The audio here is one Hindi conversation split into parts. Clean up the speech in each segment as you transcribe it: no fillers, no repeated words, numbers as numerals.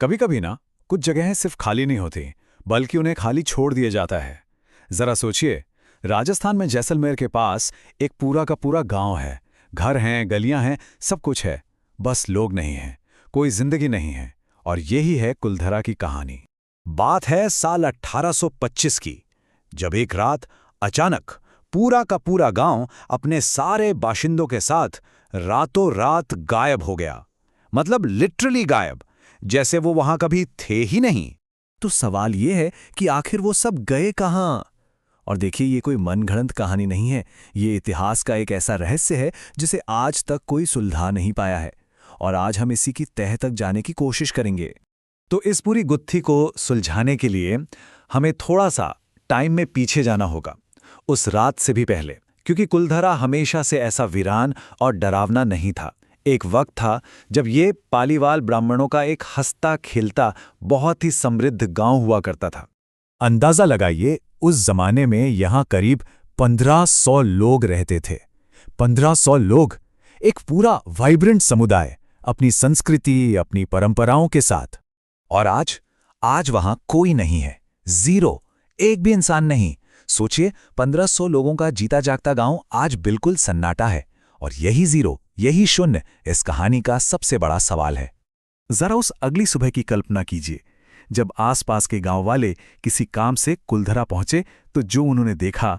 कभी कभी ना कुछ जगहें सिर्फ खाली नहीं होती, बल्कि उन्हें खाली छोड़ दिया जाता है। जरा सोचिए, राजस्थान में जैसलमेर के पास एक पूरा का पूरा गांव है। घर हैं, गलियां हैं, सब कुछ है, बस लोग नहीं हैं, कोई जिंदगी नहीं है। और यही है कुलधरा की कहानी। बात है साल 1825 की, जब एक रात अचानक पूरा का पूरा गांव अपने सारे बाशिंदों के साथ रातों रात गायब हो गया। मतलब लिटरली गायब, जैसे वो वहां कभी थे ही नहीं। तो सवाल ये है कि आखिर वो सब गए कहाँ। और देखिए, ये कोई मनगढ़ंत कहानी नहीं है। ये इतिहास का एक ऐसा रहस्य है जिसे आज तक कोई सुलझा नहीं पाया है, और आज हम इसी की तह तक जाने की कोशिश करेंगे। तो इस पूरी गुत्थी को सुलझाने के लिए हमें थोड़ा सा टाइम में पीछे जाना होगा, उस रात से भी पहले, क्योंकि कुलधरा हमेशा से ऐसा वीरान और डरावना नहीं था। एक वक्त था जब ये पालीवाल ब्राह्मणों का एक हंसता खेलता बहुत ही समृद्ध गांव हुआ करता था। अंदाजा लगाइए, उस जमाने में यहां करीब 1500 लोग रहते थे। 1500 लोग, एक पूरा वाइब्रेंट समुदाय, अपनी संस्कृति, अपनी परंपराओं के साथ। और आज वहां कोई नहीं है, जीरो, एक भी इंसान नहीं। सोचिए, 1500 लोगों का जीता जागता गांव आज बिल्कुल सन्नाटा है। और यही जीरो, यही शून्य इस कहानी का सबसे बड़ा सवाल है। जरा उस अगली सुबह की कल्पना कीजिए, जब आसपास के गांव वाले किसी काम से कुलधरा पहुंचे तो जो उन्होंने देखा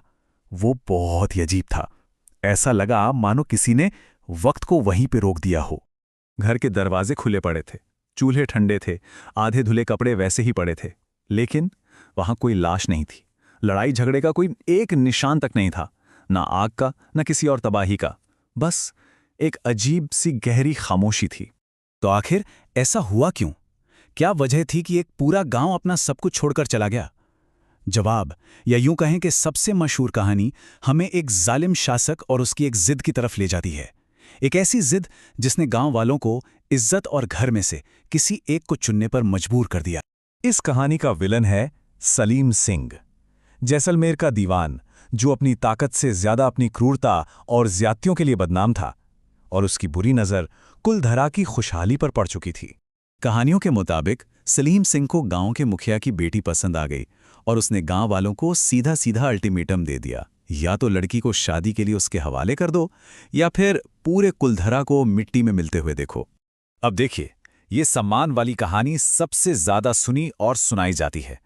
वो बहुत ही अजीब था। ऐसा लगा मानो किसी ने वक्त को वहीं पे रोक दिया हो। घर के दरवाजे खुले पड़े थे, चूल्हे ठंडे थे, आधे धुले कपड़े वैसे ही पड़े थे, लेकिन वहां कोई लाश नहीं थी। लड़ाई झगड़े का कोई एक निशान तक नहीं था, ना आग का, ना किसी और तबाही का। बस एक अजीब सी गहरी खामोशी थी। तो आखिर ऐसा हुआ क्यों? क्या वजह थी कि एक पूरा गांव अपना सब कुछ छोड़कर चला गया? जवाब, या यूं कहें कि सबसे मशहूर कहानी हमें एक जालिम शासक और उसकी एक जिद की तरफ ले जाती है। एक ऐसी जिद जिसने गांव वालों को इज्जत और घर में से किसी एक को चुनने पर मजबूर कर दिया। इस कहानी का विलन है सलीम सिंह, जैसलमेर का दीवान, जो अपनी ताकत से ज्यादा अपनी क्रूरता और ज्यादतियों के लिए बदनाम था। और उसकी बुरी नज़र कुलधरा की खुशहाली पर पड़ चुकी थी। कहानियों के मुताबिक सलीम सिंह को गांव के मुखिया की बेटी पसंद आ गई और उसने गांव वालों को सीधा सीधा अल्टीमेटम दे दिया, या तो लड़की को शादी के लिए उसके हवाले कर दो, या फिर पूरे कुलधरा को मिट्टी में मिलते हुए देखो। अब देखिए, ये सम्मान वाली कहानी सबसे ज्यादा सुनी और सुनाई जाती है,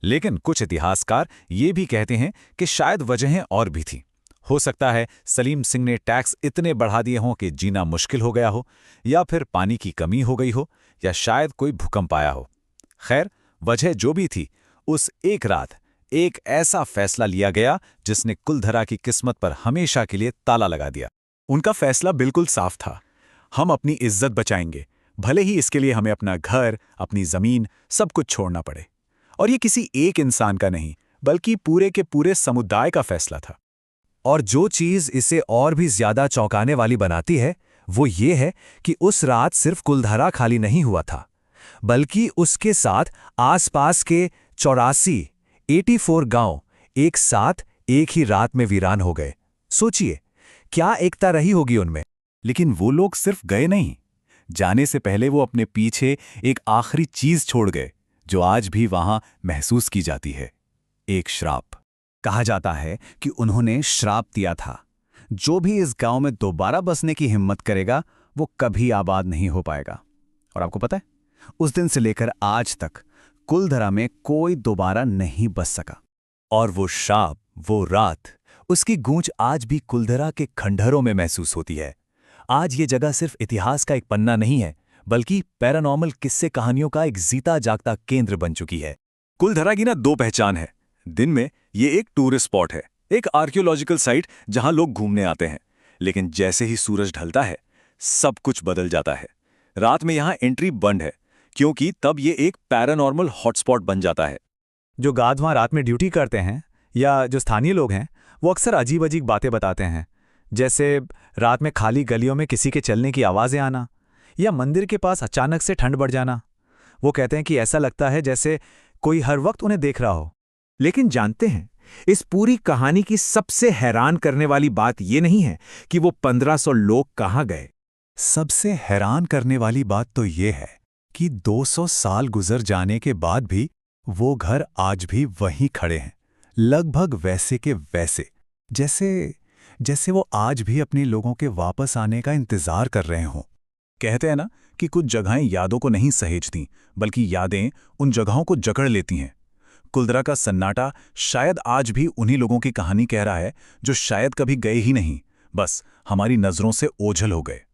लेकिन कुछ इतिहासकार ये भी कहते हैं कि शायद वजहें और भी थीं। हो सकता है सलीम सिंह ने टैक्स इतने बढ़ा दिए हों कि जीना मुश्किल हो गया हो, या फिर पानी की कमी हो गई हो, या शायद कोई भूकंप आया हो। खैर, वजह जो भी थी, उस एक रात एक ऐसा फैसला लिया गया जिसने कुलधरा की किस्मत पर हमेशा के लिए ताला लगा दिया। उनका फैसला बिल्कुल साफ था, हम अपनी इज्जत बचाएंगे, भले ही इसके लिए हमें अपना घर, अपनी जमीन, सब कुछ छोड़ना पड़े। और ये किसी एक इंसान का नहीं, बल्कि पूरे के पूरे समुदाय का फैसला था। और जो चीज इसे और भी ज्यादा चौंकाने वाली बनाती है, वो ये है कि उस रात सिर्फ कुलधरा खाली नहीं हुआ था, बल्कि उसके साथ आसपास के 84 गांव एक साथ एक ही रात में वीरान हो गए। सोचिए, क्या एकता रही होगी उनमें। लेकिन वो लोग सिर्फ गए नहीं, जाने से पहले वो अपने पीछे एक आखिरी चीज छोड़ गए, जो आज भी वहां महसूस की जाती है, एक श्राप। कहा जाता है कि उन्होंने श्राप दिया था, जो भी इस गांव में दोबारा बसने की हिम्मत करेगा वो कभी आबाद नहीं हो पाएगा। और आपको पता है, उस दिन से लेकर आज तक कुलधरा में कोई दोबारा नहीं बस सका। और वो श्राप, वो रात, उसकी गूंज आज भी कुलधरा के खंडहरों में महसूस होती है। आज ये जगह सिर्फ इतिहास का एक पन्ना नहीं है, बल्कि पैरानॉर्मल किस्से कहानियों का एक जीता जागता केंद्र बन चुकी है। कुलधरा की ना दो पहचान है। दिन में ये एक टूरिस्ट स्पॉट है, एक आर्कियोलॉजिकल साइट जहां लोग घूमने आते हैं। लेकिन जैसे ही सूरज ढलता है, सब कुछ बदल जाता है। रात में यहां एंट्री बंद है, क्योंकि तब ये एक पैरानॉर्मल हॉटस्पॉट बन जाता है। जो गार्ड वहां रात में ड्यूटी करते हैं, या जो स्थानीय लोग हैं, वो अक्सर अजीब अजीब बातें बताते हैं। जैसे रात में खाली गलियों में किसी के चलने की आवाज़ें आना, या मंदिर के पास अचानक से ठंड बढ़ जाना। वो कहते हैं कि ऐसा लगता है जैसे कोई हर वक्त उन्हें देख रहा हो। लेकिन जानते हैं, इस पूरी कहानी की सबसे हैरान करने वाली बात यह नहीं है कि वो 1500 लोग कहां गए। सबसे हैरान करने वाली बात तो ये है कि 200 साल गुजर जाने के बाद भी वो घर आज भी वहीं खड़े हैं, लगभग वैसे के वैसे, जैसे वो आज भी अपने लोगों के वापस आने का इंतजार कर रहे हों। कहते हैं ना कि कुछ जगहें यादों को नहीं सहेजती, बल्कि यादें उन जगहों को जकड़ लेती हैं। कुलधरा का सन्नाटा शायद आज भी उन्हीं लोगों की कहानी कह रहा है, जो शायद कभी गए ही नहीं, बस हमारी नजरों से ओझल हो गए।